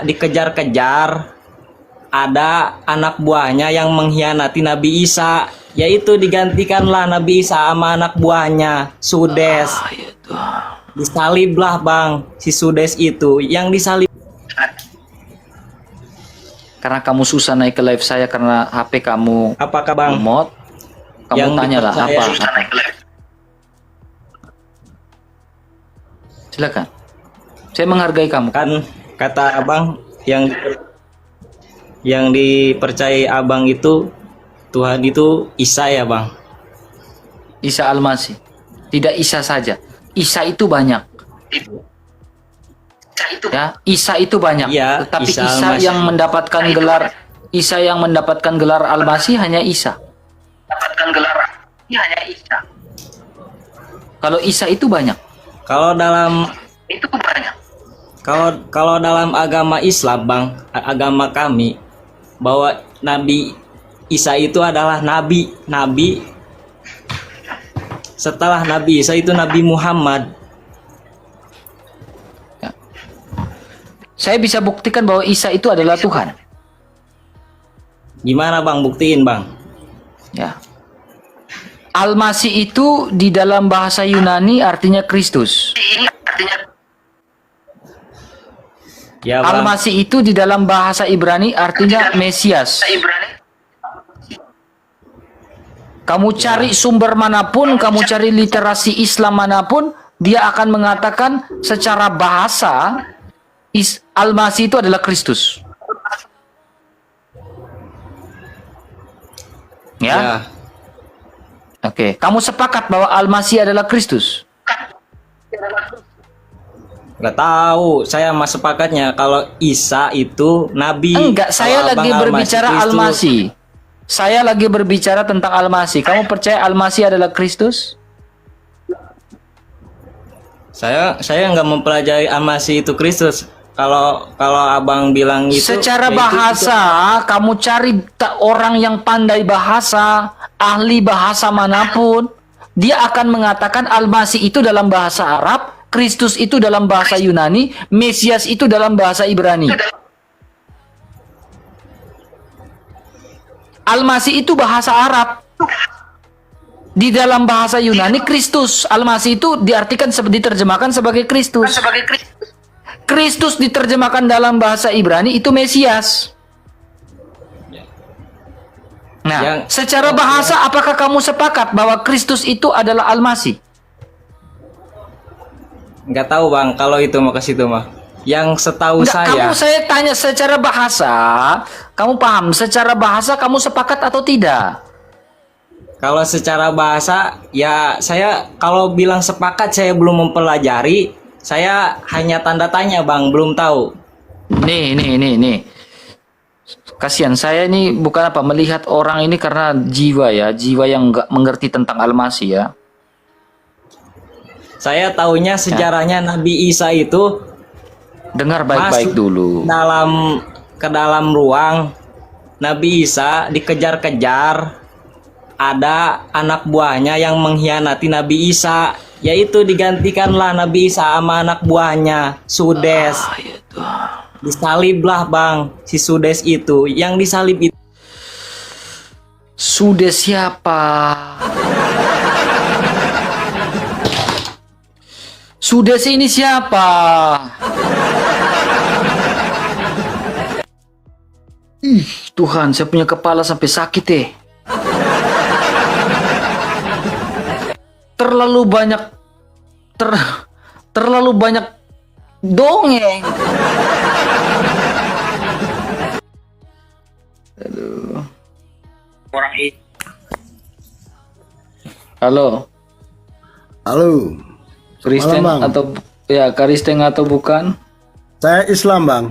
dikejar-kejar, ada anak buahnya yang mengkhianati Nabi Isa, yaitu digantikanlah Nabi Isa sama anak buahnya Sudes. Disaliblah bang, si Sudes itu yang disalib. Karena kamu susah naik ke live saya karena HP kamu Apakah bang? lemot, kamu Yang tanyalah dipercaya apa. Silakan. Saya menghargai kamu. Kan kata abang yang dipercayai abang itu Tuhan itu Isa ya bang. Isa Al-Masih. Tidak Isa saja. Isa itu banyak. Ya, Isa itu banyak. Ya, Tetapi Isa Isa Al-Masih. yang mendapatkan gelar Al-Masih hanya Isa. Kalau Isa itu banyak. Kalau dalam agama Islam bang, agama kami, bahwa Nabi Isa itu adalah nabi. Setelah Nabi Isa itu Nabi Muhammad. Ya. Saya bisa buktikan bahwa Isa itu adalah Tuhan. Gimana bang, buktiin bang? Ya. Al-Masih itu di dalam bahasa Yunani artinya Kristus. Ya bang. Al-Masih itu di dalam bahasa Ibrani artinya Mesias. Kamu cari sumber manapun, kamu cari literasi Islam manapun, dia akan mengatakan secara bahasa Al-Masih itu adalah Kristus. Ya? Oke, kamu sepakat bahwa Al-Masih adalah Kristus? Nggak tahu, saya mas sepakatnya kalau Isa itu nabi. Enggak, saya Kalau lagi abang berbicara Kristus. Al-Masih. Saya lagi berbicara tentang Al-Masih. Kamu percaya Al-Masih adalah Kristus? Saya nggak mempelajari Al-Masih itu Kristus. Kalau abang bilang itu Secara ya itu bahasa, kamu cari orang yang pandai bahasa, ahli bahasa manapun, dia akan mengatakan Al-Masih itu dalam bahasa Arab, Kristus itu dalam bahasa Yunani, Mesias itu dalam bahasa Ibrani. Al-Masih itu bahasa Arab. Di dalam bahasa Yunani, Kristus. Al-Masih itu diterjemahkan sebagai Kristus. Kristus diterjemahkan dalam bahasa Ibrani itu Mesias. Nah, secara bahasa apakah kamu sepakat bahwa Kristus itu adalah Al-Masih? nggak tahu bang, kalau itu mah ke situ mah. Yang setahu Saya tanya secara bahasa, kamu paham? Secara bahasa kamu sepakat atau tidak? kalau secara bahasa ya saya kalau bilang sepakat saya belum mempelajari, saya hanya tanda tanya bang, belum tahu. Nih. Kasihan saya ini bukan apa melihat orang ini karena jiwa yang nggak mengerti tentang Al-Masih ya. Saya tahunya sejarahnya Nabi Isa itu Dengar baik-baik dulu. ke dalam ruang Nabi Isa dikejar-kejar, ada anak buahnya yang mengkhianati Nabi Isa, yaitu digantikanlah Nabi Isa sama anak buahnya Sudes. Disaliblah bang, si Sudes itu yang disalib itu. Sudes siapa? Sudes ini siapa? Tuhan, saya punya kepala sampai sakit Terlalu banyak dongeng. Aduh. Orang itu. Halo. Kristen atau ya Kristen atau bukan? Saya Islam bang.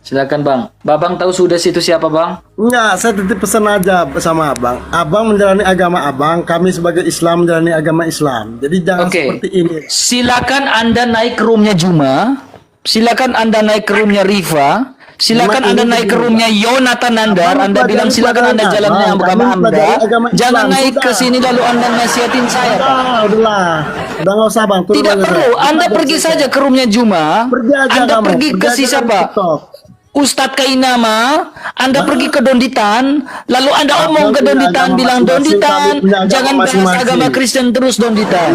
Silakan bang. Babang tahu Sudes itu siapa bang? Enggak, saya titip pesan aja sama abang. Abang menjalani agama abang, kami sebagai Islam menjalani agama Islam. Jadi jangan seperti ini. Silakan Anda naik ke roomnya Juma. Silakan Anda naik ke roomnya Riva. Silakan Memang Anda ini naik ke begini, roomnya Yonatan Nandar. Abang Anda bilang pelajari silakan Anda agama jalan dengan Abang. agama Kami Anda. pelajari agama Jangan Islam, naik ke sudah. sini lalu Anda nasihatin saya, Pak. Udahlah. Udah nggak usah bang. Turun Tidak aja, perlu. saya. Anda Kita pergi selesai. saja ke roomnya Juma. Pergi aja Anda kamu. pergi ke aja si dari siapa? TikTok. Ustadz Kainama, Anda pergi ke Donditan, lalu Anda Abang omong ke punya Donditan, agama bilang masing-masing, Donditan, kami punya agama jangan bahas masing-masing. agama Kristen terus Donditan.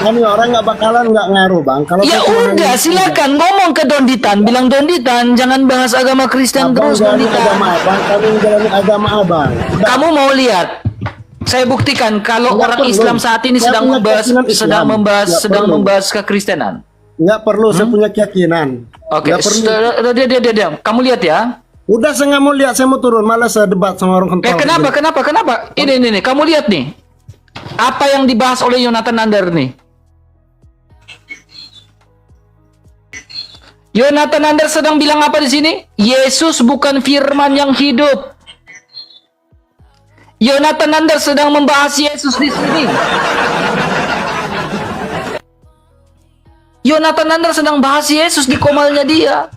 Kami orang nggak bakalan nggak ngaruh bang. Kalau Ya saya cuma udah, hanya- silakan ngomong ke Donditan, bilang Donditan, jangan bahas agama Kristen Abang terus jalani Donditan. agama abang, kami menjalani agama abang. Udah. Kamu mau lihat? Saya buktikan kalau Nggak orang perlu. Islam saat ini Saya sedang punya membahas keyakinan Islam. Nggak perlu. kekristenan. Nggak perlu, saya punya keyakinan. Oke, Nggak perlu. dia. Kamu lihat ya. Udah saya nggak mau lihat, saya mau turun. Malas saya debat sama orang kontol. Kenapa? Ini, kamu lihat nih. Apa yang dibahas oleh Yonatan Nandar nih? Yonatan Nandar sedang bilang apa di sini? Yesus bukan firman yang hidup. Yonatan Nandar sedang membahas Yesus di sini. Yonatan Nandar sedang bahas Yesus di komalnya dia.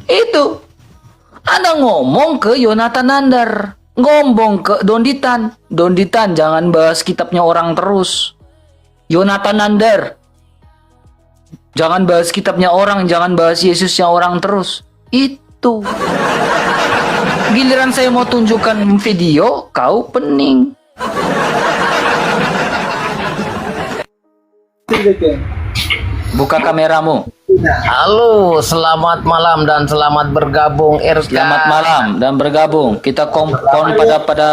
Itu. Anda ngomong ke Yonatan Nandar. Ngomong ke Donditan. Donditan, jangan bahas kitabnya orang terus. Yonatan Nandar. Jangan bahas kitabnya orang, jangan bahas Yesusnya orang terus. Itu. Giliran saya mau tunjukkan video, kau pening. Buka kameramu. Halo, selamat malam dan selamat bergabung RK. Selamat malam dan bergabung. Kita kompon pada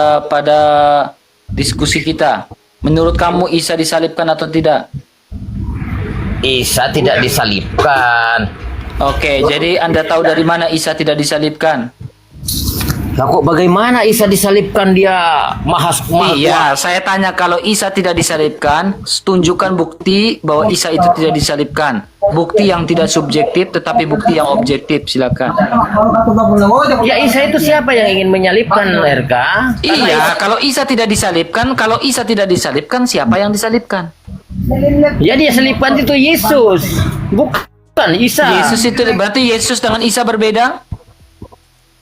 diskusi kita. Menurut kamu Isa disalibkan atau tidak? Isa tidak disalibkan. Oke, jadi Anda tahu dari mana Isa tidak disalibkan? Lah kok bagaimana Isa disalibkan, dia maha Iya, saya tanya kalau Isa tidak disalibkan, tunjukkan bukti bahwa Isa itu tidak disalibkan. Bukti yang tidak subjektif tetapi bukti yang objektif, silakan. Ya Isa itu siapa yang ingin menyalibkan RK? Iya, kalau Isa tidak disalibkan, siapa yang disalibkan? Ya dia salibkan itu Yesus, bukan Isa. Yesus itu berarti Yesus dengan Isa berbeda?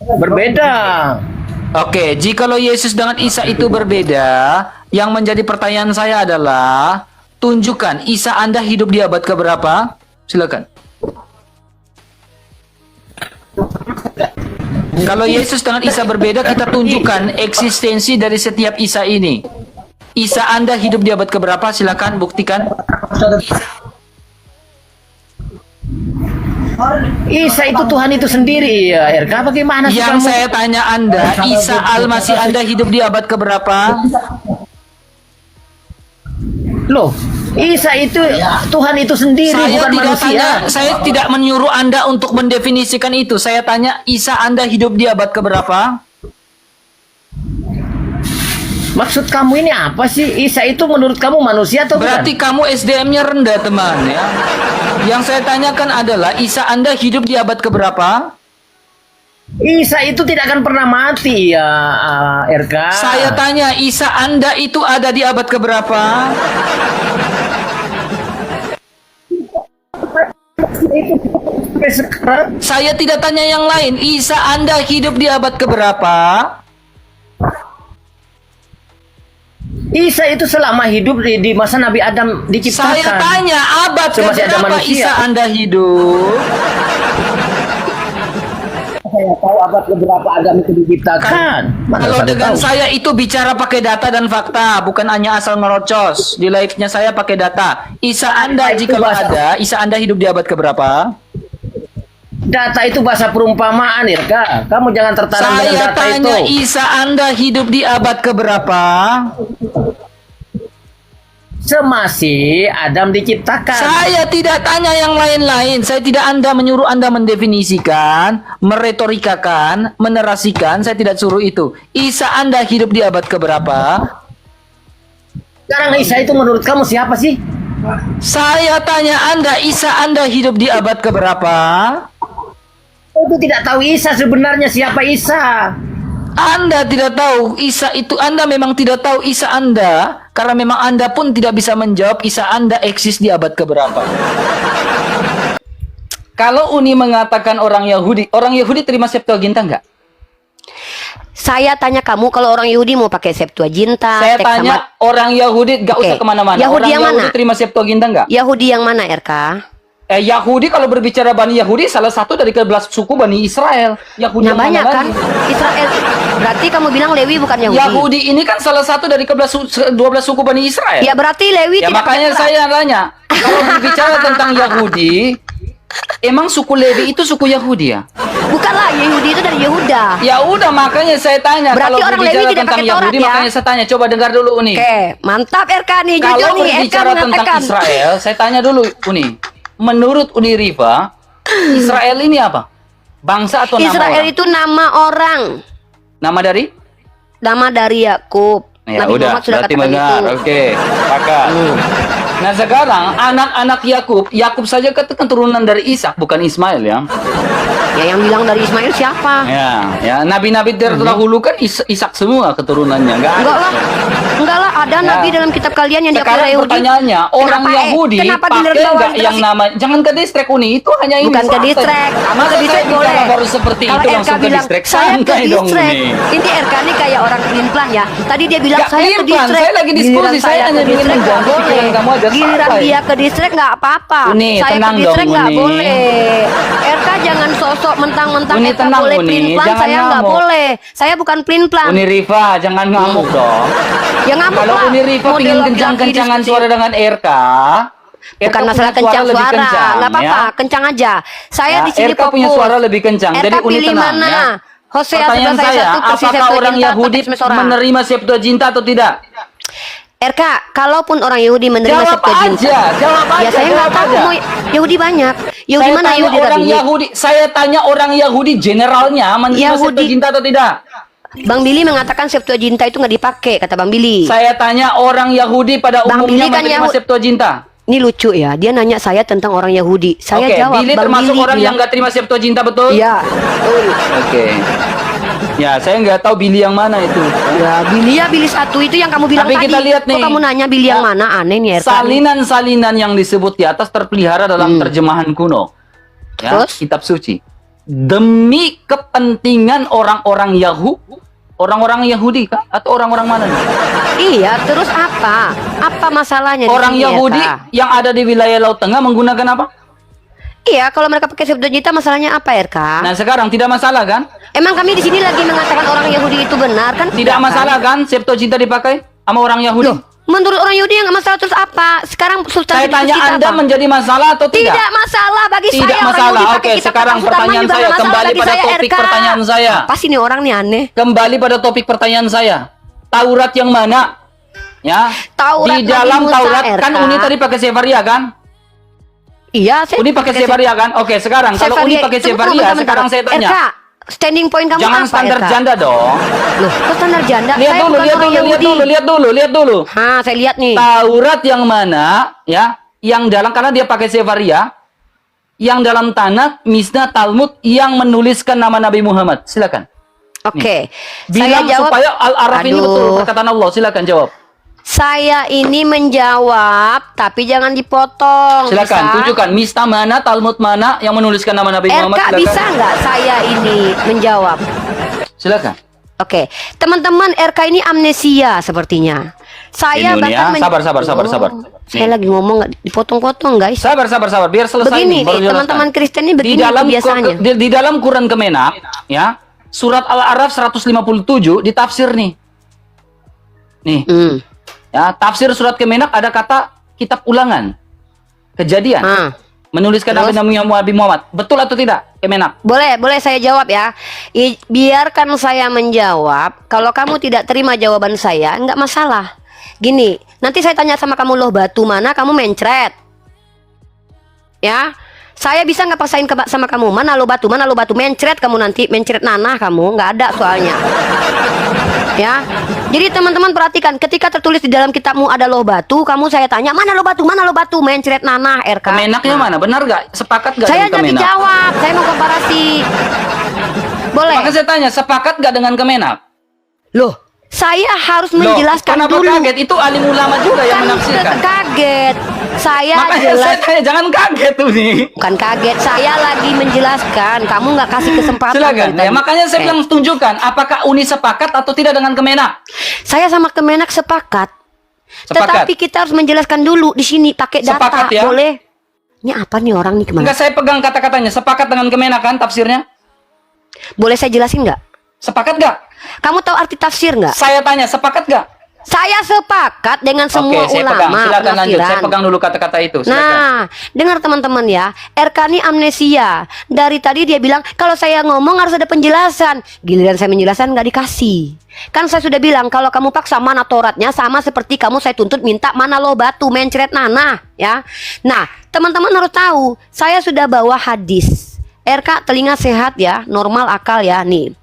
Berbeda. Oke, jikalau Yesus dengan Isa itu berbeda, yang menjadi pertanyaan saya adalah, tunjukkan Isa Anda hidup di abad keberapa? Silakan. Kalau Yesus dengan Isa berbeda, kita tunjukkan eksistensi dari setiap Isa ini. Isa Anda hidup di abad keberapa? Silakan buktikan. Isa itu Tuhan itu sendiri ya RK. Bagaimana sih Yang kamu? saya tanya Anda, Isa Al-Masih Anda hidup di abad keberapa? Loh, Isa itu Tuhan itu sendiri, bukan manusia. Saya tidak menyuruh Anda untuk mendefinisikan itu. Saya tanya, Isa Anda hidup di abad keberapa? Maksud kamu ini apa sih? Isa itu menurut kamu manusia atau Berarti bukan? kamu SDM-nya rendah, teman ya. Yang saya tanyakan adalah, Isa Anda hidup di abad keberapa? Isa itu tidak akan pernah mati ya RK. Saya tanya, Isa Anda itu ada di abad keberapa? Sampai sekarang Saya tidak tanya yang lain. Isa Anda hidup di abad keberapa? Isa itu selama hidup di masa Nabi Adam diciptakan. Saya tanya, abad Semasih ada keberapa manusia. Isa Anda hidup? Saya tahu abad keberapa Adam itu diciptakan. Mana Kalau pada dengan tahu? saya itu bicara pakai data dan fakta, bukan hanya asal ngerocos. Di live-nya saya pakai data. Isa Anda, Itu jikalau bahasa- ada, Isa Anda hidup di abad keberapa? Data itu bahasa perumpamaan RK. Kamu jangan tertanam dengan Saya data tanya, itu. Isa Anda hidup di abad keberapa? Semasih Adam diciptakan. Saya tidak tanya yang lain-lain. Saya tidak menyuruh Anda mendefinisikan, meretorikakan, menerasikan. Saya tidak suruh itu. Isa Anda hidup di abad keberapa? Sekarang Isa itu menurut kamu siapa sih? Saya tanya Anda, Isa Anda hidup di abad keberapa? Itu tidak tahu Isa sebenarnya siapa Isa. Anda tidak tahu Isa itu, Anda memang tidak tahu Isa Anda Karena memang Anda pun tidak bisa menjawab Isa Anda eksis di abad keberapa. Kalau Uni mengatakan orang Yahudi terima Septuaginta enggak? Saya tanya kamu, kalau orang Yahudi mau pakai Septuaginta, Saya teks tanya sama- orang Yahudi enggak Oke. usah kemana-mana. Yahudi Orang yang Yahudi mana? terima Septuaginta enggak? Yahudi yang mana, RK? Yahudi kalau berbicara Bani Yahudi salah satu dari 12 suku Bani Israel. Yahudi Nah yang mana banyak kan? lagi? Israel. Berarti kamu bilang Lewi bukan Yahudi. Yahudi ini kan salah satu dari 12 suku Bani Israel. Ya berarti Lewi Ya tidak makanya pakai saya tanya, kalau berbicara tentang Yahudi, emang suku Lewi itu suku Yahudi ya? Bukanlah, Yahudi itu dari Yehuda. Ya udah makanya saya tanya, Berarti kalau orang berbicara Lewi tidak tentang pakai Taurat, Yahudi, ya? makanya saya tanya, coba dengar dulu Uni. Oke, mantap RK nih, jujur Kalau nih, RK berbicara tentang mengatakan. Israel, saya tanya dulu Uni. Menurut Uni Riva, Israel ini apa? Bangsa atau nama Israel orang? itu nama orang. Nama dari? Nama dari Yakub. Ya Nabi udah, Muhammad sudah berarti katakan benar. itu. Oke, sepakat. Nah sekarang anak-anak Yakub saja keturunan dari Ishak, bukan Ismail ya. Ya yang bilang dari Ismail siapa? Ya, nabi-nabi terdahulu kan Ishak semua keturunannya, enggak Enggak ada. lah. Enggak lah, ada Ya. nabi dalam kitab kalian yang diakui Sekarang Yahudi. pertanyaannya, orang Kenapa, Yahudi kenapa pakai dilihat bahwa nggak yang literasi- nama? Jangan ke distrek Uni, itu hanya ini. Bukan ke santai. distrek. Masa Ke saya distrek bicara boleh. baru seperti Kalau itu RK langsung ke bilang, distrek? saya ke Santai dong distrek. Uni. Ini RK ini kayak orang pelin-pelan ya. Tadi dia bilang Nggak saya ke pelin-pelan, distrek. saya lagi diskusi, Giliran saya hanya ke ingin distrek nggak mengganggu boleh. pikiran kamu agar Giliran santai. dia ke distrek nggak apa-apa. Uni, Saya tenang ke distrek dong, nggak Uni. boleh. RK jangan sosok mentang-mentang Uni, RK tenang, boleh Uni. pelin-pelan. Jangan Saya nggak ngamuk. boleh. Saya bukan pelin-pelan. Uni Riva, jangan ngamuk dong. Ya ngamuk Kalau lah. Uni Riva Model ingin laki-laki kencang-kencangan diskusi. suara dengan RK, Bukan RK masalah punya kencang lebih suara, kencang, nggak apa-apa, ya. kencang aja. Saya Ya, di sini RK punya fokus. suara lebih kencang, RK jadi Uni pilih tenang, mana? ya. Hosea Pertanyaan 11 ayat saya, 1 persis apakah orang Septuaginta Yahudi atau Mesora? menerima Septuaginta atau tidak? RK, kalaupun orang Yahudi menerima Jawab Septuaginta. aja, jawab aja. Ya saya nggak jawab tahu, aja. mau Yahudi banyak. Yahudi Saya mana tanya Yahudi orang tadi? Yahudi, saya tanya orang Yahudi generalnya menerima Yahudi. Septuaginta atau tidak? Bang Billy mengatakan Septuaginta itu nggak dipakai, kata Bang Billy. Saya tanya orang Yahudi pada Bang umumnya Billy kan menerima Yahudi. Septuaginta. Ini lucu ya, dia nanya saya tentang orang Yahudi. Saya Oke, jawab, Billy Bang termasuk Billy orang yang bilang, nggak terima Septuaginta, betul? iya, betul. Oke. Ya, saya nggak tahu Billy yang mana itu. Ya, Billy satu itu yang kamu bilang Tapi tadi. kita lihat nih. Kok kamu nanya Billy yang Ya. mana? Aneh nih RK. Salinan-salinan yang disebut di atas terpelihara dalam terjemahan kuno. Ya, Terus? kitab suci. Demi kepentingan orang-orang Yahudi kah? Atau orang-orang mana nih? Iya, terus apa? Apa masalahnya? di Orang sini, Yahudi RK? yang ada di wilayah Laut Tengah menggunakan apa? Iya, kalau mereka pakai Septuaginta masalahnya apa, RK? Nah, sekarang tidak masalah kan? Emang kami di sini lagi mengatakan orang Yahudi itu benar kan? Tidak masalah kan Septuaginta dipakai sama orang Yahudi? Loh, menurut orang Yahudi yang nggak masalah terus apa? Sekarang Saya substansi tanya diskusi kita Anda apa? menjadi masalah atau tidak? Tidak masalah bagi Tidak saya. Orang masalah. Yahudi pakai Oke, kitab sekarang Sultan pertanyaan juga saya nggak masalah kembali bagi pada saya, topik RK. pertanyaan saya. Apa sih nih orang nih aneh? Kembali pada topik pertanyaan saya. Taurat yang mana? Ya. Taurat di dalam Nabi Musa, Taurat kan RK. Uni tadi pakai Sefaria kan? Iya, saya Uni pakai Sefaria kan? Oke, sekarang kalau Uni pakai Sefaria, sekarang saya tanya. RK, standing point kamu Jangan apa, standar RK? janda dong. Loh, kok standar janda? Lihat Saya dulu, bukan lihat orang dulu, lihat Yahudi. dulu, lihat dulu, lihat dulu. Hah, saya lihat nih. Taurat yang mana ya? Yang dalam karena dia pakai Sefaria, yang dalam Tanakh, Mishnah, Talmud yang menuliskan nama Nabi Muhammad. Silakan. Oke. Bilang Saya jawab, supaya Al-Araf ini Aduh. betul perkataan Allah. Silakan jawab. Saya ini menjawab, tapi jangan dipotong. Silakan Bisa? tunjukkan Mishnah mana, Talmud mana yang menuliskan nama Nabi Muhammad. RK Silakan. bisa nggak saya ini menjawab? Silakan. Oke, teman-teman RK ini amnesia sepertinya. Saya Ini, Uni, bahkan ya. Sabar. Saya Nih. lagi ngomong nggak dipotong-potong guys. Sabar. Biar selesai. Begini nih, baru nih, jelaskan. teman-teman Kristen ini Di begini dalam kebiasaannya. di dalam Quran Kemenak, ya, surat Al-Araf 157 ditafsir nih. Nih, Hmm. ya, tafsir surat Kemenak ada kata kitab ulangan. Kejadian. Ah. Menuliskan Terus? Nabi Muhammad. Betul atau tidak? Kemenak. Boleh saya jawab ya. Biarkan saya menjawab. Kalau kamu tidak terima jawaban saya, nggak masalah. Gini, nanti saya tanya sama kamu, loh batu mana kamu mencret. Ya, saya bisa nggak paksain sama kamu, mana lo batu, mencret kamu nanti, mencret nanah kamu, nggak ada soalnya. Ya, jadi teman-teman perhatikan, ketika tertulis di dalam kitabmu ada loh batu, kamu saya tanya, mana lo batu, mencret nanah, RK. Kemenaknya mana? Benar gak? Sepakat gak Saya dengan nanti Kemenak? jawab, saya mau komparasi. Boleh. Maka saya tanya, sepakat gak dengan Kemenak? Loh, Saya harus Loh, menjelaskan kenapa dulu. kaget? Itu alim ulama juga yang Kan menafsirkan. kaget. Saya Makanya jelas. saya tanya, jangan kaget tuh nih. Bukan kaget, saya lagi menjelaskan. Kamu nggak kasih kesempatan. Silakan. dari Ya, tadi. makanya saya Oke. bilang tunjukkan apakah Uni sepakat atau tidak dengan Kemenak. Saya sama Kemenak sepakat. Sepakat. Tetapi kita harus menjelaskan dulu di sini pakai data, Sepakat ya? boleh? Ini apa nih orang nih kemana? Enggak, saya pegang kata-katanya. Sepakat dengan Kemenak kan tafsirnya? Boleh saya jelasin nggak? Sepakat nggak? Kamu tahu arti tafsir nggak? Saya tanya, sepakat nggak? Saya sepakat dengan semua Oke, saya pegang. ulama Silakan lanjut. Saya penafsiran. pegang dulu kata-kata itu. Silakan. Nah, dengar teman-teman ya, Erkani amnesia. Dari tadi dia bilang, kalau saya ngomong harus ada penjelasan. Giliran saya menjelaskan nggak dikasih. Kan saya sudah bilang, kalau kamu paksa mana Tauratnya, sama seperti kamu saya tuntut minta mana lo batu, mencret nanah. Ya. Nah, teman-teman harus tahu, saya sudah bawa hadis. RK telinga sehat ya, normal akal ya, nih.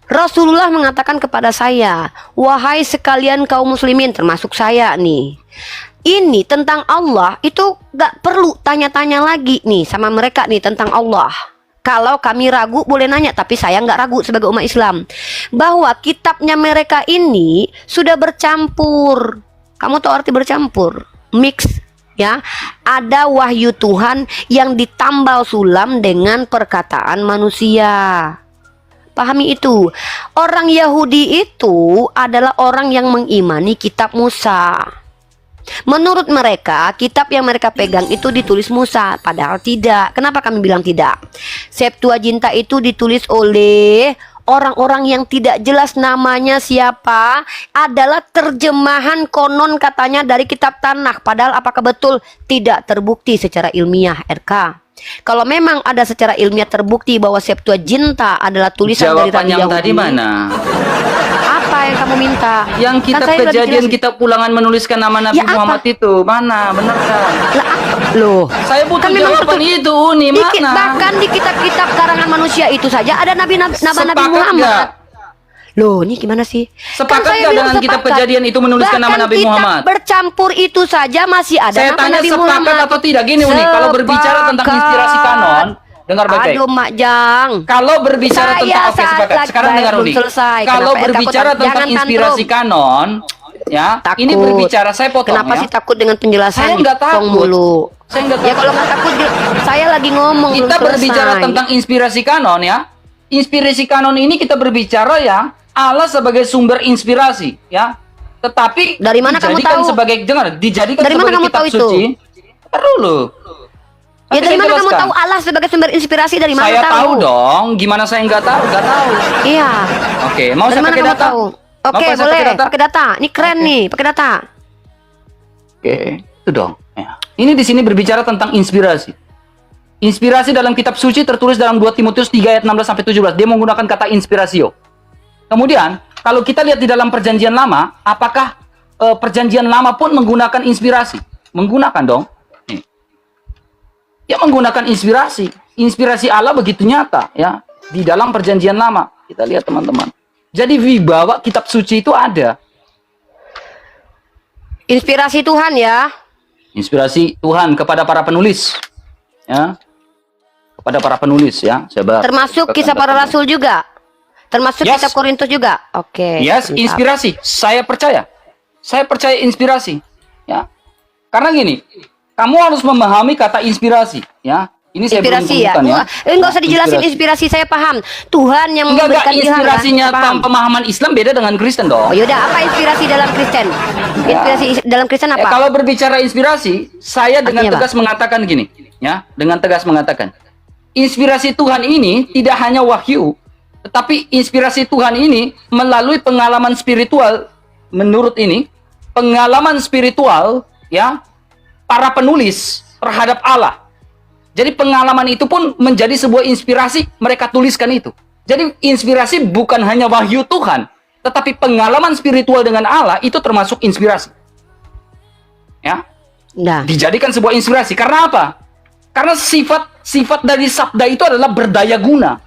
Rasulullah mengatakan kepada saya, wahai sekalian kaum muslimin, termasuk saya nih, ini tentang Allah itu gak perlu tanya-tanya lagi nih sama mereka nih tentang Allah. Kalau kami ragu boleh nanya, tapi saya nggak ragu sebagai umat Islam bahwa kitabnya mereka ini sudah bercampur. Kamu tahu arti bercampur? Mix ya. Ada wahyu Tuhan yang ditambal sulam dengan perkataan manusia. Pahami itu. Orang Yahudi itu adalah orang yang mengimani kitab Musa. Menurut mereka, kitab yang mereka pegang itu ditulis Musa, padahal tidak. Kenapa kami bilang tidak? Septuaginta itu ditulis oleh orang-orang yang tidak jelas namanya siapa, adalah terjemahan konon katanya dari kitab Tanakh, padahal apakah betul? Tidak terbukti secara ilmiah, RK. Kalau memang ada secara ilmiah terbukti bahwa Septuaginta adalah tulisan dari Jawaban Rabi yang Yahudi, tadi mana? apa yang kamu minta? Yang Kan kitab saya udah kejadian, dijelasin. kitab ulangan menuliskan nama Nabi Ya, apa? Muhammad itu mana? Benar kan? Lah, loh, Saya butuh kan memang jawaban tertulis- itu, Uni, mana? bahkan di kitab-kitab karangan manusia itu saja ada nama Sepakat Nabi Muhammad. nggak? Loh, ini gimana sih? Sepakat Kan saya nggak bilang dengan kitab sepakat. kejadian itu menuliskan nama Bahkan Nabi kitab Muhammad? bercampur itu saja masih ada Saya nama tanya Nabi sepakat Muhammad. atau tidak? Gini Uni, kalau berbicara tentang inspirasi kanon, dengar baik-baik. Aduh, Mak Jang. Kalau berbicara Saya tentang, oke saat sepakat. lagi Sekarang dengar belum Uni. selesai. Kalau Kenapa berbicara takut? tentang Jangan inspirasi tantrum. kanon, ya, Takut. ini berbicara, saya potong Kenapa ya. sih takut dengan penjelasan? Saya nggak Dipotong takut. mulu. Saya nggak Ya takut. kalau nggak takut, saya lagi ngomong. Kita belum berbicara selesai. tentang inspirasi kanon ya. Inspirasi kanon ini kita berbicara ya Allah sebagai sumber inspirasi ya. Tetapi Dari mana kamu dijadikan tahu? sebagai dijadikan Dari mana sebagai kamu kitab tahu itu? suci. Ntar dulu. Ya Nanti dari saya mana kamu jelaskan. tahu Allah sebagai sumber inspirasi? Dari mana Saya tahu? tahu dong. Gimana saya nggak tahu? Nggak tahu. Iya. Oke, mau Dari saya mana pakai kamu data? tahu? Mau Oke, saya boleh. pakai data? Pakai data. Ini keren nih, pakai data. Oke, itu dong. Ya. Ini di sini berbicara tentang inspirasi. Inspirasi dalam kitab suci tertulis dalam 2 Timotius 3 ayat 16 sampai 17. Dia menggunakan kata inspirasio. Kemudian, kalau kita lihat di dalam perjanjian lama, apakah perjanjian lama pun menggunakan inspirasi? Menggunakan dong. Nih. Ya menggunakan inspirasi. Inspirasi Allah begitu nyata ya di dalam perjanjian lama. Kita lihat teman-teman. Jadi wibawa kitab suci itu ada. Inspirasi Tuhan ya. Inspirasi Tuhan kepada para penulis. Ya. Kepada para penulis ya. Saya Termasuk kisah para rasul juga. Termasuk Yes. kitab Korintus juga. Oke. Yes, mantap. inspirasi. Saya percaya. Saya percaya inspirasi. Ya. Karena gini, kamu harus memahami kata inspirasi. Ya. Ini saya belum Inspirasi ya. sebutkan ya. Enggak usah dijelasin inspirasi, saya paham. Tuhan yang Enggak, memberikan ilham. inspirasinya Saya paham. pemahaman Islam beda dengan Kristen dong. Oh yaudah, apa inspirasi dalam Kristen? Inspirasi dalam Kristen apa? Kalau berbicara inspirasi, saya dengan Artinya apa? tegas mengatakan gini, ya, dengan tegas mengatakan, inspirasi Tuhan ini tidak hanya wahyu, tetapi inspirasi Tuhan ini melalui pengalaman spiritual. Menurut ini, pengalaman spiritual, ya, para penulis terhadap Allah. Jadi pengalaman itu pun menjadi sebuah inspirasi, mereka tuliskan itu. Jadi inspirasi bukan hanya wahyu Tuhan, tetapi pengalaman spiritual dengan Allah itu termasuk inspirasi. Ya, Nah, dijadikan sebuah inspirasi. Karena apa? Karena sifat dari sabda itu adalah berdaya guna.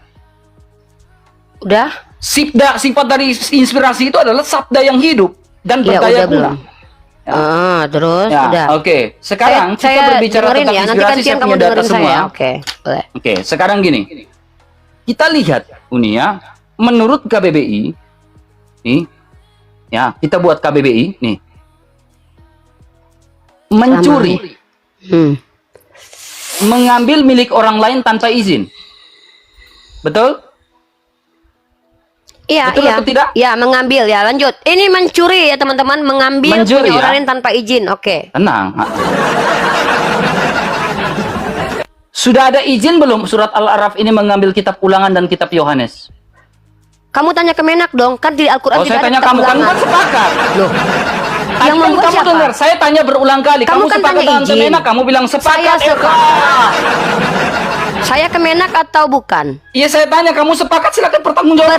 udah? Sifat dari inspirasi itu adalah sabda yang hidup dan Ya berdaya udah guna. belum? Terus Ya, udah. oke. Sekarang kita berbicara dengerin tentang ya. Nanti inspirasi, gantian saya kamu punya data dengerin semua. saya. Oke, boleh. Oke, sekarang gini. Kita lihat, Uni ya, menurut KBBI, nih, ya, kita buat KBBI nih. Mencuri, mengambil milik orang lain tanpa izin. Betul? Iya, Betul iya. atau tidak? Ya, mengambil ya. Lanjut. Ini mencuri ya, teman-teman, mengambil Mencuri, punya ya? orang lain tanpa izin. Oke. Tenang. Sudah ada izin belum surat Al-A'raf ini mengambil kitab Ulangan dan kitab Yohanes? Kamu tanya ke Menak dong, kan di Al-Qur'an Oh, saya tidak ada tanya kitab kamu kan ulangan. sepakat. Loh. Tadi Yang kan membuat kamu siapa? dengar, saya tanya berulang kali. Kamu Kamu kan sepakat tanya dengan izin. Menak, kamu bilang sepakat. Saya Saya ke Menak atau bukan? Iya, saya tanya kamu sepakat, silakan pertanggungjawabkan.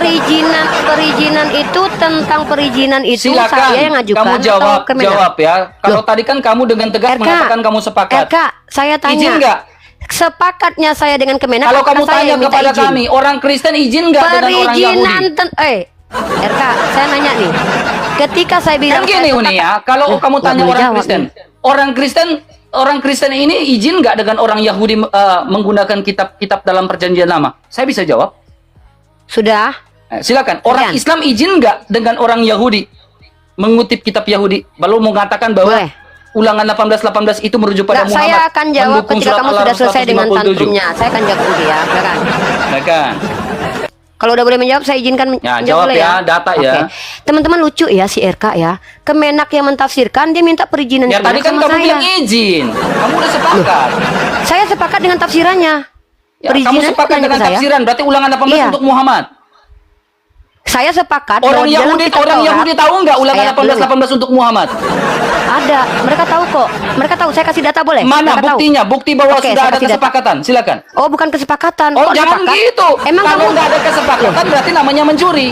Perizinan itu tentang perizinan itu Silakan. saya yang ngajukan Kamu jawab, atau ke Menak? jawab ya. Kalau Loh. tadi kan kamu dengan tegas mengatakan kamu sepakat. RK, saya tanya. Izin nggak? Sepakatnya saya dengan Kemenak. Kalau apakah kamu saya tanya yang minta kepada izin? kami, orang Kristen izin nggak dengan orang Yahudi? RK, saya nanya nih. Ketika saya bilang Kan gini saya Uni ya, sepakat- kalau Loh, kamu nggak tanya boleh orang jawab Kristen, nih. orang Kristen ini izin nggak dengan orang Yahudi menggunakan kitab-kitab dalam Perjanjian Lama? Saya bisa jawab. Sudah. Silakan. Orang Sekian. Islam izin nggak dengan orang Yahudi mengutip kitab Yahudi, lalu mengatakan bahwa Boleh. Ulangan 18:18 itu merujuk pada Nggak, Muhammad. saya akan jawab mendukung ketika surat kamu Al-A'raf sudah selesai dengan 157. tantumnya. Saya akan jawab nanti ya, silakan. Silakan. Kalau udah boleh menjawab, saya izinkan Ya, menjawab jawab boleh ya, data ya. Oke. Teman-teman lucu ya si RK ya. Kemenak yang mentafsirkan, dia minta perizinan Ya tadi Kemenak kan sama kamu saya. bilang izin. Kamu udah sepakat. Saya sepakat dengan tafsirannya. Ya, kamu sepakat nanya dengan ke saya. tafsiran, berarti Ulangan 18 Iya. untuk Muhammad. Saya sepakat Orang bahwa di dalam Yahudi, kitab orang Taurat- Yahudi tahu nggak Ulangan Saya 18:18 untuk Muhammad? Ada, mereka tahu kok. Mereka tahu. Saya kasih data boleh? Mana Mereka tahu. buktinya? Bukti bahwa Oke, sudah saya ada kasih data. kesepakatan. Silakan. Oh, bukan kesepakatan. Oh, Kok jangan sepakat? gitu. Emang kalau kamu nggak ada kesepakatan berarti namanya mencuri.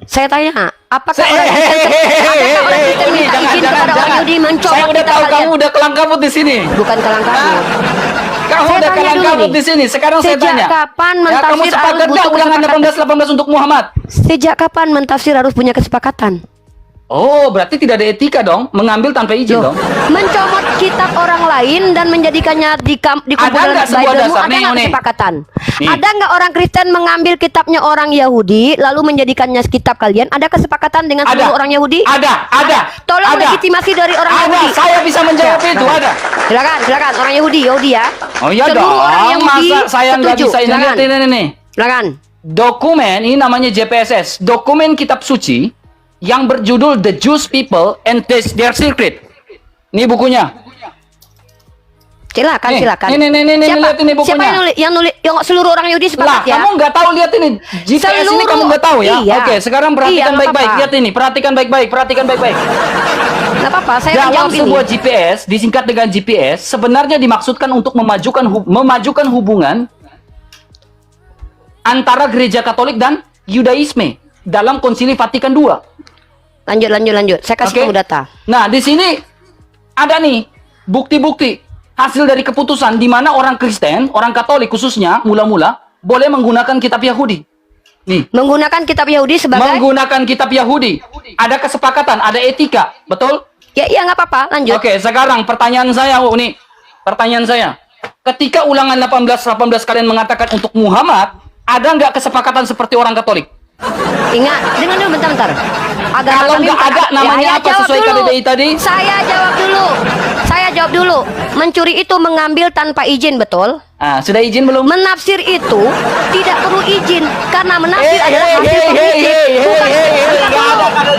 Saya tanya, apakah Saya- orang Kristen adakah orang Kristen Uni, minta izin kepada orang Yahudi mencopot Saya udah kitab tahu kalian? kamu udah kelang kabut di sini. Bukan kelang kabut. Kamu Saya udah tanya kelang dulu kabut nih. di sini. Sekarang saya Sejak tanya. kapan Ya, kamu mentafsir sepakat harus nggak butuh Ulangan kesepakatan? 18:18 untuk Muhammad? Sejak kapan mentafsir harus punya kesepakatan? Oh, berarti tidak ada etika dong, mengambil tanpa izin Loh, dong. mencomot kitab orang lain dan menjadikannya di Ada nggak sebuah Bible-mu, dasar? ada Nih, nggak Uni. kesepakatan? Nih. Ada nggak orang Kristen mengambil kitabnya orang Yahudi lalu menjadikannya kitab kalian? Ada kesepakatan dengan seluruh orang Yahudi? Ada. Tolong ada. legitimasi dari orang Ada, Yahudi. saya bisa menjawab itu, ada. Silakan orang Yahudi ya. Oh iya Seluruh dong, orang Yahudi masa saya nggak setuju. bisa ini Silakan. lihat ini. Silakan. Dokumen ini namanya JPSS, dokumen kitab suci yang berjudul The Jewish People and Their Secret. Ini bukunya. Silakan. Nih, Silakan. nih, lihat ini bukunya. Siapa yang nulis? Yang seluruh orang Yahudi Lah, sepakat ya? kamu nggak tahu, lihat ini. GPS ini Seluruh- kamu nggak tahu ya? Iya. Oke, sekarang Iya, perhatikan nggak baik-baik. apa-apa. Lihat ini, perhatikan baik-baik. Nggak apa-apa. Saya akan Dalam jawab ini. sebuah GPS, disingkat dengan GPS, sebenarnya dimaksudkan untuk memajukan hubungan antara gereja Katolik dan Yudaisme dalam Konsili Vatikan II. Lanjut. Saya kasih Oke. kamu data. Nah, di sini ada nih bukti-bukti hasil dari keputusan di mana orang Kristen, orang Katolik khususnya mula-mula boleh menggunakan kitab Yahudi. Nih, Menggunakan kitab Yahudi sebagai menggunakan kitab Yahudi. Ada kesepakatan, ada etika, betul? ya iya nggak apa-apa. Lanjut. Oke, sekarang pertanyaan saya, Uni. Pertanyaan saya. Ketika Ulangan 18:18 kalian mengatakan untuk Muhammad, ada nggak kesepakatan seperti orang Katolik? Ingat, dengar dulu bentar. Kalau kami nggak bukan- ada, namanya Ya, apa jawab sesuai dulu. KBBI tadi? Saya jawab dulu. Mencuri itu mengambil tanpa izin, betul? Ah, sudah izin belum? Menafsir itu tidak perlu izin karena menafsir adalah hasil pemilik. Bukan.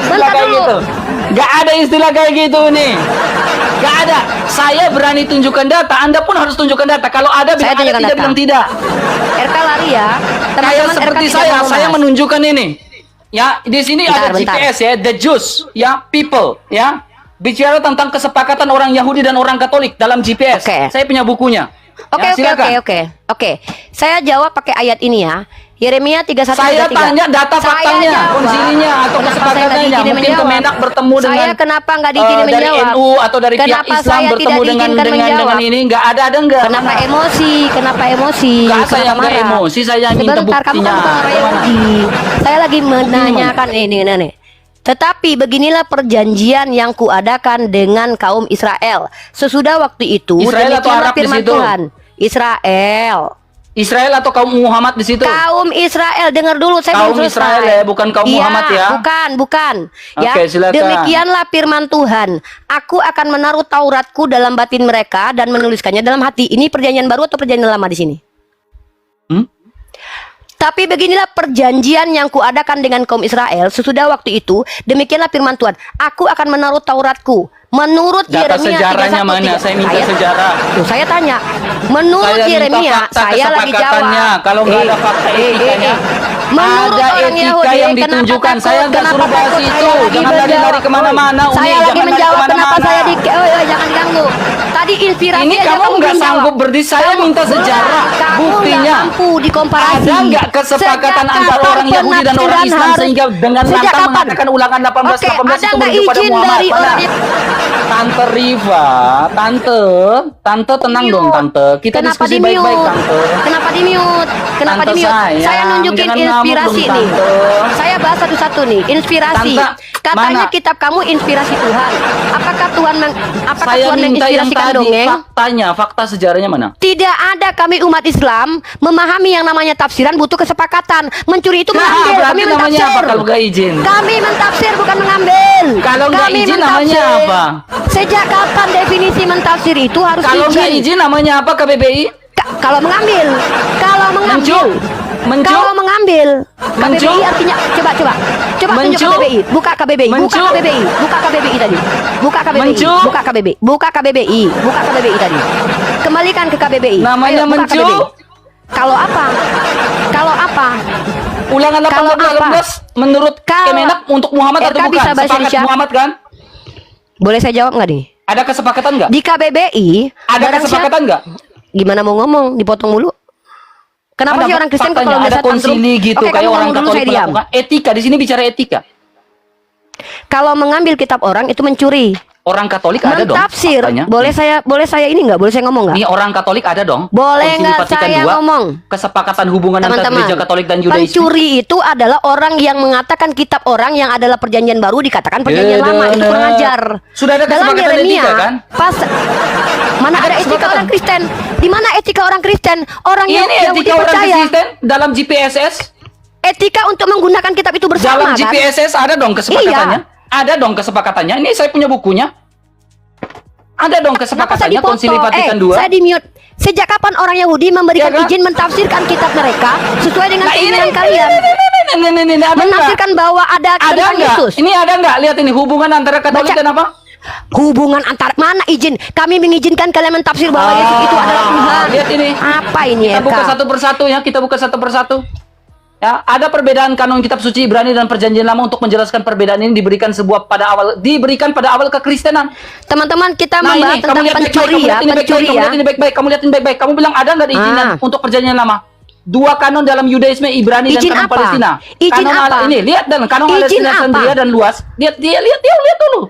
Bentar dulu. Gak ada istilah kayak gitu nih. Gak ada. Saya berani tunjukkan data. Anda pun harus tunjukkan data. Kalau ada bilang Saya ada, tunjukkan tidak data. bilang tidak. RK lari ya. Kayak Teman-teman seperti RK tidak saya. mau Saya bahas. menunjukkan ini. Ya, di sini ada Bentar. GPS ya, the Jews, ya, people, ya. Bicara tentang kesepakatan orang Yahudi dan orang Katolik dalam GPS. Oke. Saya punya bukunya. Oke, Ya, silakan. oke. Saya jawab pakai ayat ini ya. Yeremia 31 Saya tanya data faktanya, konsilinya atau kesepakatannya. Mungkin Kemenak bertemu dengan saya kenapa nggak diizinin dari menjawab? NU atau dari pihak Kenapa Islam saya bertemu tidak dengan diizinkan menjawab? ini nggak ada enggak? Kenapa emosi? Kenapa Nggak, saya Kenapa nggak marah? emosi, saya minta Sebentar, kamu buktinya. kan bukan orang Yahudi. Saya lagi menanyakan ini. Tetapi beginilah perjanjian yang kuadakan dengan kaum Israel. Sesudah waktu itu, Israel atau demikianlah Arab di firman situ? Tuhan. Israel. Israel atau kaum Muhammad di situ? Kaum Israel, dengar dulu saya Kaum belum selesai. Israel ya, bukan kaum Iya, Muhammad ya? Bukan. Ya, Oke, silakan. demikianlah firman Tuhan. Aku akan menaruh Tauratku dalam batin mereka dan menuliskannya dalam hati. Ini perjanjian baru atau perjanjian lama di sini? Tapi beginilah perjanjian yang kuadakan dengan kaum Israel sesudah waktu itu. Demikianlah firman Tuhan. Aku akan menaruh Tauratku. Menurut Data Yeremia sejarahnya 31, mana? Saya minta sejarah. Tuh, saya tanya. Menurut Saya minta Yeremia, fakta saya lagi kesepakatannya. jawab. Kalau nggak ada fakta etikanya, Menurut ada orang etika Yahudi, yang kenapa ditunjukkan. takut? Saya nggak Kenapa suruh bahas takut? itu. Saya lagi Jangan lari-lari menjawab. kemana-mana. Saya Uni, lagi jangan lari menjawab kenapa kemana-mana. saya jangan diganggu. Tadi inspirasi Ini aja kamu nggak belum sanggup jawab. berdiri. Saya minta sejarah, Kamu buktinya. nggak mampu dikomparasi. Ada nggak kesepakatan Sejak antara kapan orang Yahudi dan orang penafsiran Islam harus- sehingga dengan Sejak lantang kapan? mengatakan ulangan 18 Oke, 18 ada itu nggak merujuk pada izin Muhammad? dari Mana? orang Tante Riva, tante tenang dong tante. Kita Kenapa diskusi di mute? baik-baik tante. Kenapa di mute? Kenapa Tante di mute? sayang, Saya nunjukin jangan ngamuk inspirasi dong, nih. Tante. Saya bahas satu-satu nih. Inspirasi. Tante, Katanya mana? kitab kamu inspirasi Tuhan. Apakah Tuhan Saya minta yang menginspirasikan tadi dongeng? faktanya, fakta sejarahnya mana? Tidak ada kami umat Islam memahami yang namanya tafsiran butuh kesepakatan. Mencuri itu mengambil, berarti kami namanya mentafsir. apa kalau nggak izin? Kami mentafsir bukan mengambil. Kalau nggak Kami izin namanya mentafsir. apa? Sejak kapan definisi mentafsir itu harus Kalau nggak izin? izin namanya apa KBBI? Kalau mengambil, Mencu? Mencu? kalau mengambil, Mencu? KBBI artinya coba tunjuk Mencu? KBBI, buka KBBI, Mencu? buka KBBI tadi, buka KBBI, Mencu? buka KBBI, buka KBBI tadi, kembalikan ke KBBI. Namanya Ayo, buka mencu? KBBI. Kalau apa? Kalau apa? Ulangan Kalau 18 menurut Kalau Kemenak untuk Muhammad atau RK bukan? bisa bahasa Sepakat Indonesia? Muhammad kan? Boleh saya jawab nggak nih? Ada kesepakatan nggak? Di KBBI Ada barang kesepakatan nggak? Gimana mau ngomong? Dipotong mulu. Kenapa Ada sih orang Kristen faktanya, kalau ada biasa tantrum? konsili gitu Oke, kayak kamu orang ngomong dulu, Katolik saya diam. melakukan etika. Di sini bicara etika. Kalau mengambil kitab orang itu mencuri. Orang Katolik ada dong. Mentafsir. faktanya. Boleh saya ini nggak? Boleh saya ngomong nggak? Nih orang Katolik ada dong. Boleh Konsili nggak Vatikan saya II, ngomong? Kesepakatan hubungan antara Teman-teman, Gereja Katolik dan Yudaisme. pencuri itu adalah orang yang mengatakan kitab orang yang adalah perjanjian baru dikatakan perjanjian lama. Itu kurang ajar. Sudah ada Dalam kesepakatan Yeremia, etika kan? Mana ada etika kesepakatan. orang Kristen? Di mana etika orang Kristen? Orang yang Ini Yahudi etika orang percaya. Kristen dalam GPSS. Etika untuk menggunakan kitab itu bersama Dalam kan? GPSS ada dong kesepakatannya. Ada dong kesepakatannya. Ini saya punya bukunya. Ada dong Kenapa saya kesepakatannya dipotong? Konsili Vatikan II. Saya di mute. Sejak kapan orang Yahudi memberikan Ya kan? izin mentafsirkan kitab mereka sesuai dengan Nah, keinginan kalian? ini ada nggak? Menafsirkan bahwa ada Ada tentang nggak? Yesus. Ini ada nggak? Lihat ini hubungan antara Katolik Baca. dan apa? Hubungan antar mana izin? Kami mengizinkan kalian mentafsir bahwa Yesus itu adalah Tuhan. Lihat ini. Apa ini Kita buka Eka? satu persatu ya. Kita buka satu persatu. Ya, ada perbedaan kanon kitab suci Ibrani dan Perjanjian Lama. Untuk menjelaskan perbedaan ini diberikan pada awal kekristenan. Teman-teman kita Nah membahas ini, kamu tentang lihat baik-baik, pencuri kamu ya, lihat ini baik-baik, pencuri kamu ya. lihat ini baik-baik, kamu lihat ini baik-baik. Kamu bilang ada nggak ada izinan Ah. untuk Perjanjian Lama? Dua kanon dalam Yudaisme, Ibrani Izin dan kanon apa? Palestina. Izin Kanon apa? Ini lihat dan kanon Izin Palestina apa? sendiri dan luas. Lihat dulu.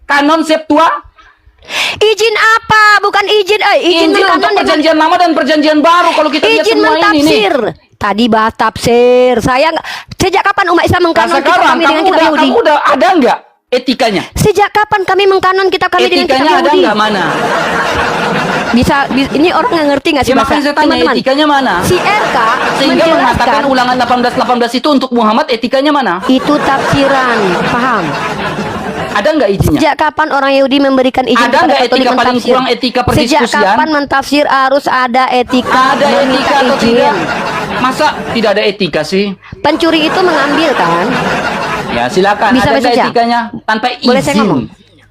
Kanon Septua, Izin apa? Bukan izin. Izin Injil untuk mengkanon dengan Perjanjian Lama dan Perjanjian Baru. Kalau kita lihat izin semua ini nih. mentafsir. Tadi bahas tafsir. Saya sejak kapan umat Islam Nah, mengkanon kitab sekarang kami dengan kitab Yahudi? kamu udah ada nggak etikanya? Sejak kapan kami mengkanon kitab kami dengan kitab Etikanya ada Yahudi? nggak mana? Ini orang nggak ngerti nggak sih Ya, makanya saya tanya teman-teman? etikanya mana? Si RK Sehingga mengatakan menjelaskan ulangan 18 itu untuk Muhammad, etikanya mana? itu tafsiran, paham? Ada nggak izinnya? Sejak kapan orang Yahudi memberikan izin Ada kepada nggak Katolik etika paling mentafsir? kurang etika Sejak perdiskusian? kapan mentafsir harus ada etika? Ada etika meminta atau izin? tidak? Masa tidak ada etika sih? Pencuri itu mengambil kan? Ya silakan. Bisa Ada bahasa nggak Indonesia? etikanya tanpa izin? Boleh saya ngomong?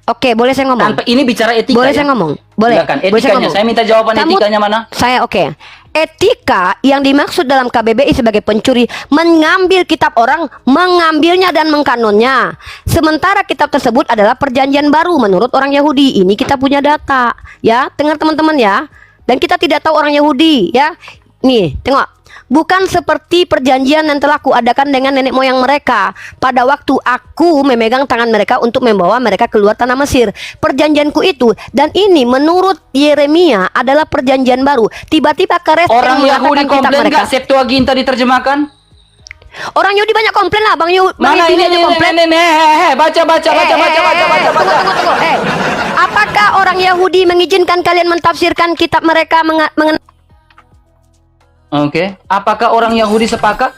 Oke, boleh saya ngomong? Tanpa ini bicara etika. Boleh ya? saya ngomong? Boleh. Silakan. Boleh Etikanya. ngomong? Saya minta jawaban Kamu- etikanya mana? Saya oke. Etika yang dimaksud dalam KBBI sebagai pencuri mengambil kitab orang, mengambilnya dan mengkanonnya. Sementara kitab tersebut adalah perjanjian baru menurut orang Yahudi. Ini kita punya data, ya. Dengar teman-teman ya. Dan kita tidak tahu orang Yahudi, ya. Nih, tengok. Bukan seperti perjanjian yang telah kuadakan dengan nenek moyang mereka pada waktu aku memegang tangan mereka untuk membawa mereka keluar tanah Mesir. Perjanjianku itu dan ini menurut Yeremia adalah perjanjian baru. Tiba-tiba Kores Orang mengatakan Yahudi kitab komplain mereka. nggak Septuaginta diterjemahkan? Orang Yahudi banyak komplain lah, Bang Mana ini? aja komplain. Baca. Tunggu. Apakah orang Yahudi mengizinkan kalian mentafsirkan kitab mereka mengenai Oke. Apakah orang Yahudi sepakat?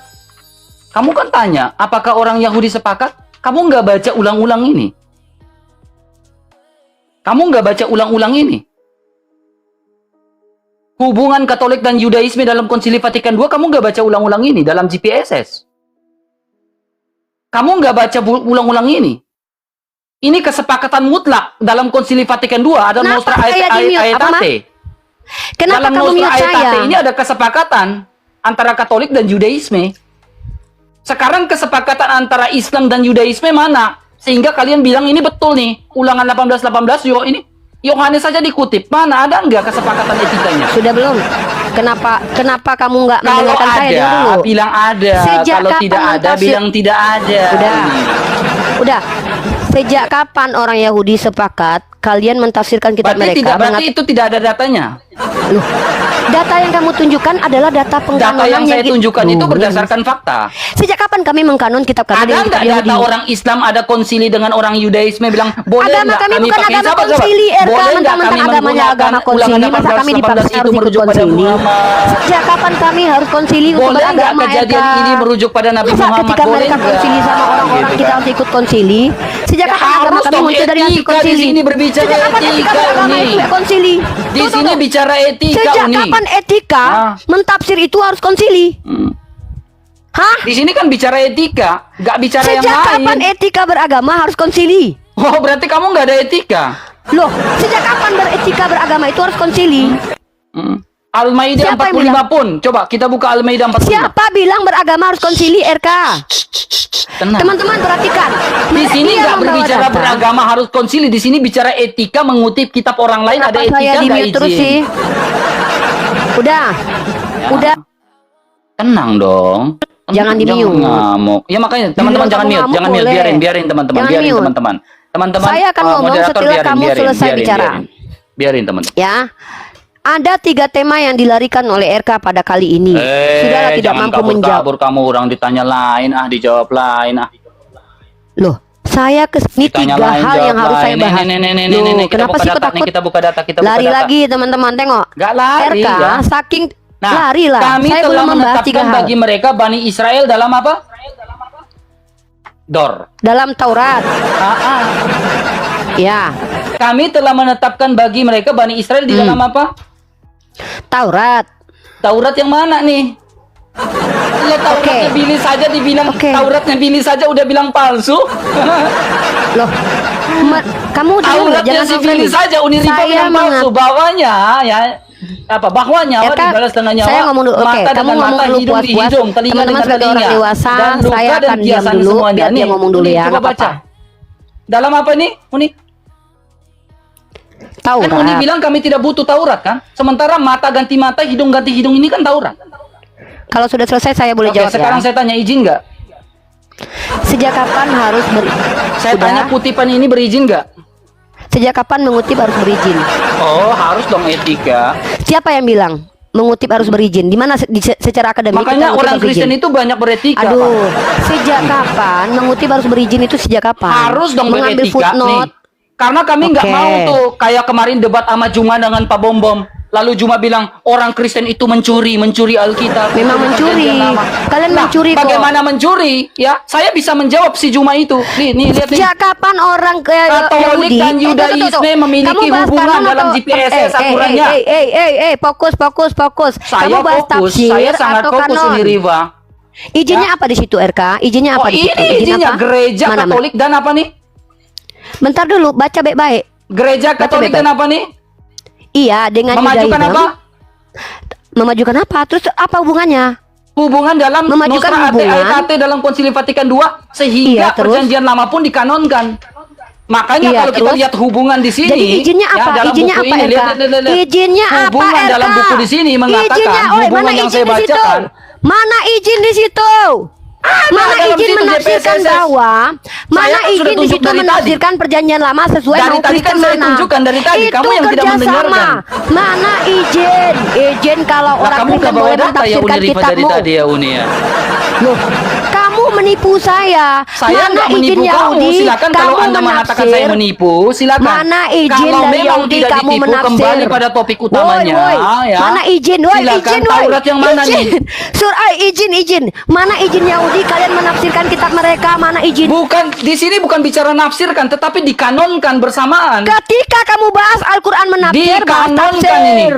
Kamu kan tanya, apakah orang Yahudi sepakat? Kamu nggak baca ulang-ulang ini. Kamu nggak baca ulang-ulang ini. Hubungan Katolik dan Yudaisme dalam Konsili Vatikan II, kamu nggak baca ulang-ulang ini dalam GPSS. Kamu nggak baca ulang-ulang ini. Ini kesepakatan mutlak dalam Konsili Vatikan II ada Nostra Aetate. Kenapa Dalam kamu Nostra mute saya? Aetate ini ada kesepakatan antara Katolik dan Yudaisme. Sekarang kesepakatan antara Islam dan Yudaisme mana? Sehingga kalian bilang ini betul nih. Ulangan 18:18 yo ini Yohanes saja dikutip. Mana ada nggak kesepakatan etikanya? Sudah belum? Kenapa kamu nggak Kalau mendengarkan saya dulu? ada, bilang ada. Sejak Kalau kapan tidak ada, mentafsir- bilang tidak ada. Udah. Sejak kapan orang Yahudi sepakat kalian mentafsirkan kitab Berarti mereka? berarti itu tidak ada datanya. Loh, data yang kamu tunjukkan adalah data pengkanonan Data yang saya tunjukkan itu Loh, berdasarkan fakta. Sejak kapan kami mengkanon kitab kami Ada dengan nggak kitab Yahudi? data orang Islam ada konsili dengan orang Yudaisme bilang boleh Agama nggak kami kami bukan pakai agama sahabat, konsili, sahabat? RK, Boleh nggak mentang-mentang kami agamanya menggunakan agama konsili, ulangan masa kami 18:18 dipaksa itu harus ikut merujuk pada konsili? Muhammad? Sejak kapan kami harus konsili untuk Boleh nggak beragama, kejadian RK? ini merujuk pada Nabi Masa Muhammad? ketika Boleh mereka nggak? konsili sama orang-orang Gitu kita kan. harus ikut konsili? Sejak Ya kapan agama harus kami dong, muncul dari hasil etika di konsili? sini berbicara Sejak kapan etika, beragama Uni. itu konsili? Di Tuh, sini tuh. bicara etika, Sejak Uni. kapan etika mentafsir itu harus konsili? Hah? Di sini kan bicara etika, nggak bicara yang Sejak kapan lain. etika beragama harus konsili? Oh, berarti kamu nggak ada etika. Loh, sejak kapan beretika beragama itu harus konsili? Al-Maidah Siapa yang 45 pun. Coba kita buka Al-Maidah 45. Siapa bilang beragama harus konsili, RK? Tenang. Teman-teman perhatikan. Di sini Dia nggak membawa berbicara data. beragama harus konsili. Di sini bicara etika mengutip kitab orang lain. Kenapa Ada etika saya nggak di-mute terus izin? sih? Udah. Ya. Udah. Tenang dong. Tenang, Jangan di-mute. ngamuk. Ya makanya teman-teman Bilang jangan kamu mute, ngamuk jangan mute. boleh. Biarin teman-teman, Jangan biarin mute. teman-teman. Teman-teman. Saya akan ngomong moderator, setelah kamu selesai bicara. Biarin teman. Ya. Ada 3 tema yang dilarikan oleh RK pada kali ini. Sudahlah tidak jangan mampu menjawab. kabur kamu orang ditanya lain, dijawab lain, Loh, saya ini Ditanya 3 lain, hal yang jawab harus saya lain. bahas. Nih, kita Kenapa buka sih kok data, takut? kita buka data, kita buka Lari data. lagi teman-teman, tengok. Nggak lari, RK ya. saking Nah, lari lah. kami Saya telah belum membahas 3 menetapkan hal. bagi mereka Bani Israel dalam apa? Dor. Dalam Taurat. Ya, Kami telah menetapkan bagi mereka Bani Israel di dalam apa? Taurat. Taurat yang mana nih? Ya Tauratnya Oke. Billy saja dibilang Oke. Tauratnya Billy saja udah bilang palsu. Loh, kamu dulu Tauratnya jangan si Billy overly. saja Uniriba Saya bilang palsu. mengat- Bawahnya ya bahwa nyawa Eka, dibalas dengan nyawa. saya ngomong dulu. Oke, mata kamu dengan ngomong mata, dulu hidung di puas-puas. hidung, telinga Teman-teman dengan sebagai orang telinga. dewasa, Dan luka saya dan akan diam kiasan dulu, semuanya. biar dia Nih, ngomong dulu Uni, ya, coba nggak baca. apa-apa. Dalam apa nih, Uni? Kan Uni Taurat. bilang kami tidak butuh Taurat kan? Sementara mata ganti mata, hidung ganti hidung ini kan Taurat. Kalau sudah selesai saya boleh Oke, jawab sekarang ya. saya tanya izin nggak? Sejak kapan harus Saya Sudah. tanya kutipan ini berizin nggak? Sejak kapan mengutip harus berizin? Oh, harus dong etika. Siapa yang bilang mengutip harus berizin? Di mana secara akademik kita Makanya mengutip orang harus berizin? Kristen itu banyak beretika. Aduh, Pak. sejak kapan mengutip harus berizin itu sejak kapan? Harus dong mengambil beretika footnote. nih. Karena kami nggak Oke. mau tuh kayak kemarin debat sama Juma dengan Pak Bom Bom. Lalu Juma bilang orang Kristen itu mencuri Alkitab. Memang mencuri. Perjanjian Lama. Kalian Nah, mencuri kok. Bagaimana mencuri? Ya, saya bisa menjawab si Juma itu. Nih lihat nih. Sejak kapan orang Katolik Yahudi dan tunggu, Yudaisme tunggu. memiliki Kamu bahas hubungan kanon dalam atau- GPSS aturannya. Fokus. Saya Kamu bahas fokus, tafsir saya sangat atau fokus kanon? ini Riva. Izinnya apa di situ, RK? Izinnya apa Oh, di situ? ini Izin izinnya apa? gereja Mana, Katolik dan apa nih? Bentar dulu, baca baik-baik. Gereja Katolik bebas. dan apa nih? Iya, dengan Memajukan Yudaisme. apa? Memajukan apa? Terus apa hubungannya? Hubungan dalam Memajukan Nostra hubungan. Aetate dalam Konsili Vatikan II Iya, sehingga terus? perjanjian lama pun dikanonkan. Makanya Iya, kalau kita terus? lihat hubungan di sini, Jadi izinnya ya, apa? dalam Izinnya buku apa, ini, RK? lihat. Izinnya apa, Hubungan RK? dalam buku di sini mengatakan Izinnya, hubungan mana yang izin saya di situ? bacakan. Mana izin di situ? Mana dalam izin situ menafsirkan GPSS. bahwa? Mana Saya kan sudah izin di tunjuk situ dari tadi. menafsirkan perjanjian lama sesuai Dari mau tadi kan Kristen saya mana? tunjukkan dari tadi. Itu Kamu yang tidak kerjasama. mendengarkan. Mana izin? Izin kalau Nah, orang kamu Kristen nggak bawa boleh data ya menafsirkan Uni Riva dari kitabmu. tadi ya Uni ya. Loh, kamu menipu saya. Saya Mana nggak izin menipu kamu. Yahudi? Silakan kalau Kamu Anda mengatakan menafsir. saya menipu, silakan. Mana izin kalau dari memang Yahudi tidak kamu ditipu, menafsir? kembali pada topik utamanya. Woi, Ya. mana izin? Woi, Silakan, izin, woi. Taurat yang mana izin. nih? Izin. Mana izin Yahudi kalian menafsirkan kitab mereka? Mana izin? Bukan, di sini bukan bicara nafsirkan, tetapi dikanonkan bersamaan. Ketika kamu bahas Al-Quran menafsir, bahas Dikanonkan tafsir.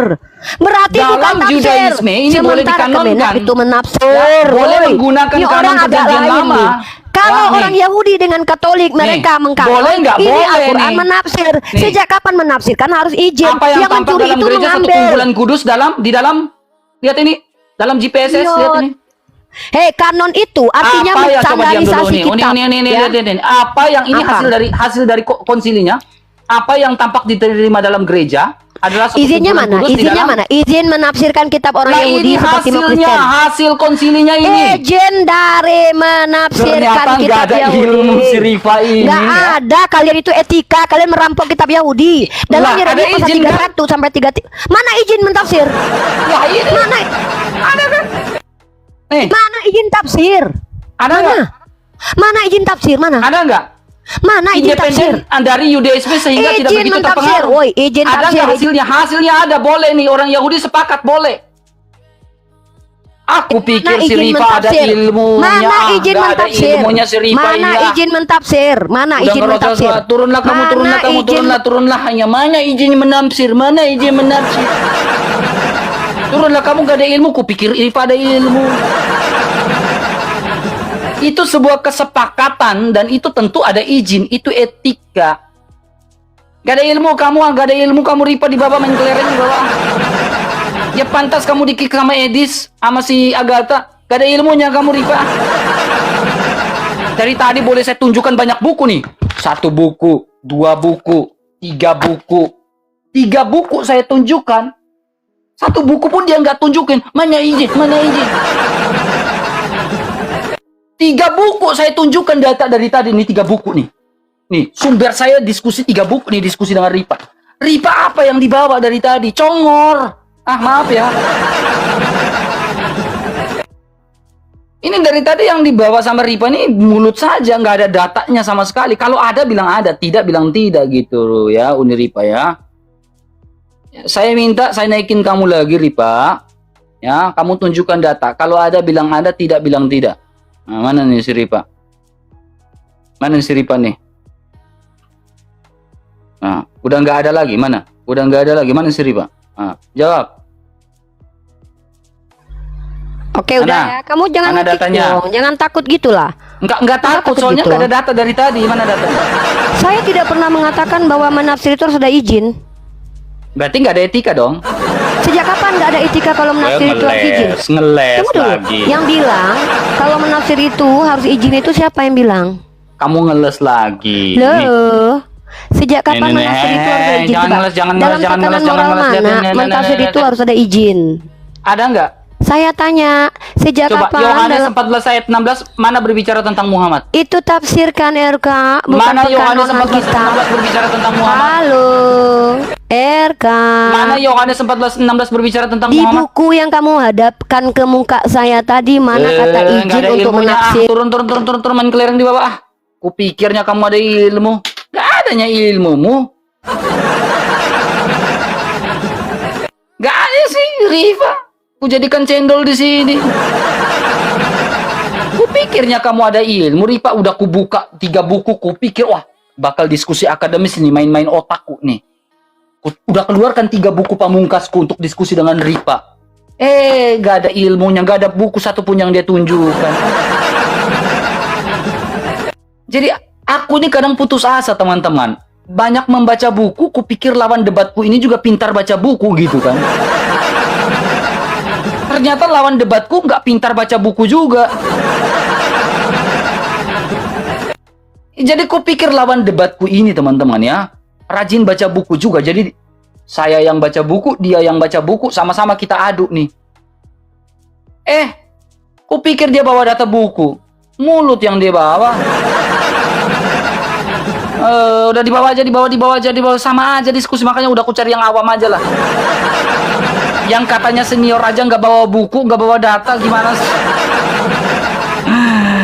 Berarti Dalam bukan tafsir. Judaisme ini boleh Sementara dikanonkan. Kemenak itu menafsir. Ya, boleh Woi, menggunakan ini kanon orang agak perjanjian lain lama. nih. Kalau Ya, nih. orang Yahudi dengan Katolik mereka mengkanon, boleh nggak? ini Boleh, Al-Quran nih. menafsir. Nih. Sejak kapan menafsirkan harus izin. Apa yang tampak mencuri dalam itu gereja satu mengambil. kumpulan kudus di dalam lihat ini dalam GPSS Iya. lihat ini. Hei, kanon itu artinya Apa ya, coba diam dulu menstandarisasi nih. kitab. Ini, ya. lihat. Apa yang ini Apa? hasil dari konsilinya? Apa yang tampak diterima dalam gereja adalah satu Izinnya kumpulan mana? kudus di Izinnya dalam- mana? Izin menafsirkan kitab orang Nah, Yahudi ini seperti hasilnya, Kristen. hasil konsilinya ini. Izin dari menafsirkan Ternyata nggak kitab ada Yahudi. ilmu si Rifa ini. Nggak ya. ada, kalian itu etika, kalian merampok kitab Yahudi. Dalam Lah, Yeremia ada pasal izin 31 sampai 3. Mana izin mentafsir? Wah, ini Mana? ada kan? Nih, Mana izin tafsir? ada Mana? nggak? Mana izin tafsir? Mana? Ada nggak? Mana izin tafsir? Independen dari Yudaisme sehingga tidak Izin begitu mentafsir, terpengaruh. woi, izin Ada tafsir. nggak hasilnya? Hasilnya ada, boleh nih orang Yahudi sepakat boleh. Aku pikir Mana si izin Rifa ada mentafsir? ilmunya. Mana izin nggak ada mentafsir? ilmunya si Rifa Mana ini. izin mentafsir? Mana Udah izin ngerocos mentafsir? lah. Turunlah kamu, Mana turunlah kamu, izin- turunlah hanya mana izin menafsir, mana izin menafsir. Turunlah kamu gak ada ilmu, kupikir Rifa ada ilmu. Itu sebuah kesepakatan dan itu tentu ada izin, itu etika. Gak ada ilmu kamu Rifa di bawah main kelereng di bawah. Ya pantas kamu dikik sama Edis, sama si Agatha. Gak ada ilmunya kamu Rifa. Dari tadi boleh saya tunjukkan banyak buku nih. 1 buku, 2 buku, 3 buku. 3 buku saya tunjukkan. 1 buku pun dia nggak tunjukin. Mana izin, mana izin. 3 buku saya tunjukkan data dari tadi nih, 3 buku nih. Nih, sumber saya diskusi 3 buku nih, diskusi dengan Rifa. Rifa apa yang dibawa dari tadi? Congor. Ah, maaf ya. Ini dari tadi yang dibawa sama Rifa ini mulut saja, nggak ada datanya sama sekali. Kalau ada bilang ada, tidak bilang tidak gitu ya, Uni Rifa ya. Saya minta saya naikin kamu lagi Rifa. Ya, kamu tunjukkan data. Kalau ada bilang ada, tidak bilang tidak. Nah, mana nih si Rifa? Mana si Rifa nih? Nah, udah nggak ada lagi, mana? Udah nggak ada lagi, mana si Rifa? Nah, jawab. Oke, udah Mana? ya. Kamu jangan Mana ngetik datanya? dong. Jangan takut gitulah. Enggak takut, soalnya gitu? nggak ada data dari tadi. Mana datanya? Saya tidak pernah mengatakan bahwa menafsir itu harus ada izin. Berarti nggak ada etika dong? Sejak kapan nggak ada etika kalau menafsir itu harus izin? ngeles Tunggu dulu. Yang bilang kalau menafsir itu harus izin itu siapa yang bilang? Kamu ngeles lagi. Nih. Loh. Sejak kapan Nih, menafsir itu harus ada izin? jangan Coba. ngeles, jangan Dalam ngeles, jangan tatanan ngeles, jangan moral ngeles. mana Nih, menafsir itu harus ada izin? Ada nggak? Saya tanya, sejak Coba kapan Yohanes dalam 14 ayat 16 mana berbicara tentang Muhammad? itu tafsirkan RK, bukan Mana Yohanes pekanonan 14 ayat kita. 16 berbicara tentang Muhammad? Halo, RK. Mana Yohanes 14 16 berbicara tentang Di Muhammad? buku yang kamu hadapkan ke muka saya tadi mana kata nggak izin ada untuk ilmunya. menafsir? Turun main kelereng di bawah. Ah, kupikirnya kamu ada ilmu. Gak adanya ilmumu. Gak ada sih, Rifa. Ku jadikan cendol di sini. Kupikirnya kamu ada ilmu, Rifa. Udah kubuka 3 buku, kupikir wah bakal diskusi akademis nih, main-main otakku nih. Udah keluarkan 3 buku pamungkasku untuk diskusi dengan Rifa. Gak ada ilmunya, gak ada buku satupun yang dia tunjukkan. Jadi aku ini kadang putus asa teman-teman. Banyak membaca buku, kupikir lawan debatku ini juga pintar baca buku gitu kan. Ternyata lawan debatku nggak pintar baca buku juga. Jadi kupikir lawan debatku ini teman-teman ya, rajin baca buku juga. Jadi saya yang baca buku, dia yang baca buku, sama-sama kita adu nih. Kupikir dia bawa data buku, mulut yang dia bawa. Udah dibawa aja, sama aja diskusi. Makanya udah aku cari yang awam aja lah. Yang katanya senior aja nggak bawa buku, nggak bawa data, gimana sih?